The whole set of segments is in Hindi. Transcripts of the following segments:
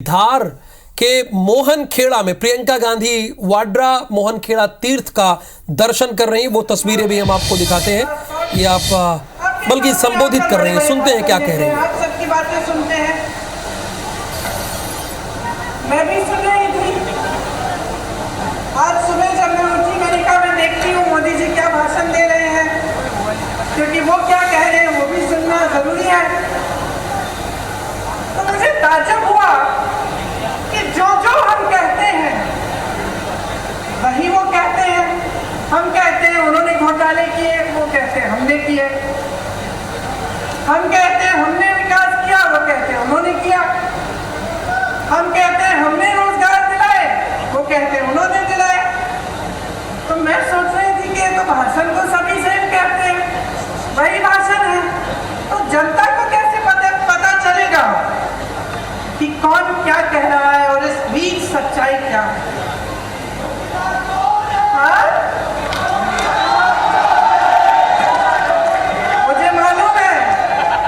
धार के मोहनखेड़ा में प्रियंका गांधी वाड्रा मोहनखेड़ा तीर्थ का दर्शन कर रही हैं। वो तस्वीरें भी हम आपको दिखाते हैं। ये आप बल्कि संबोधित कर रहे हैं, सुनते हैं क्या कह रहे हैं। आप सबकी बातें सुनते हैं, मैं भी सुन रही थी। आज सुबह जब मैं उठी मैंने कहा मैं देखती हूँ मोदी जी क्या भाषण दे रहे हैं, क्योंकि वो क्या कह रहे हैं वो भी सुनना जरूरी है। तो मुझे ताज्जुब हुआ कि जो जो हम कहते हैं वही वो कहते हैं। हम कहते हैं उन्होंने घोटाले किए, वो कहते हैं हमने किए। हम कहते हैं हमने विकास किया, वो कहते हैं उन्होंने किया। हम कहते हैं हमने रोजगार दिलाए, वो कहते हैं उन्होंने दिलाए। तो मैं सोच रही थी कि ये तो भाषण को सभी सेम कहते हैं, वही भाषण है। तो जनता को कैसे पता चलेगा कि कौन क्या कह रहा है और इस बीच सच्चाई क्या है? मुझे मालूम है,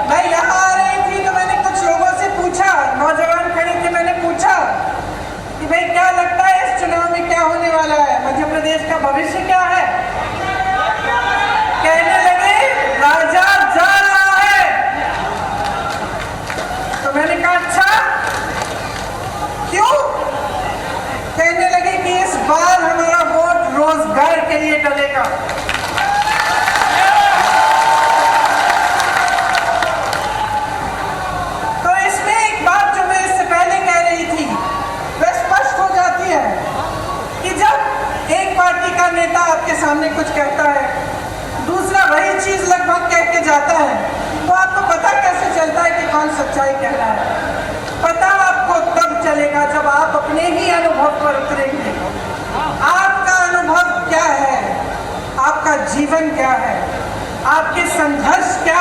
मैं यहाँ आ रही थी तो मैंने कुछ लोगों से पूछा, नौजवान खड़े थे, मैंने पूछा कि भाई क्या लगता है इस चुनाव में क्या होने वाला है, मध्य प्रदेश का भविष्य क्या है? कहने लगे राजा जा रहा है। तो मैंने कहा अच्छा क्यों? कहने लगे कि इस बार हमारा वोट रोजगार के लिए डलेगा। तो इसमें एक बात जो मैं इससे पहले कह रही थी वह स्पष्ट हो जाती है कि जब एक पार्टी का नेता आपके सामने कुछ कहता है, दूसरा वही चीज लगभग कह के जाता है, तो आपको पता कैसे चलता है कि कौन सच्चाई कह रहा है? पता आपको तब चलेगा जब आप अपने ही अनुभव पर उतरेंगे। आपका अनुभव क्या है, आपका जीवन क्या है, आपके संघर्ष क्या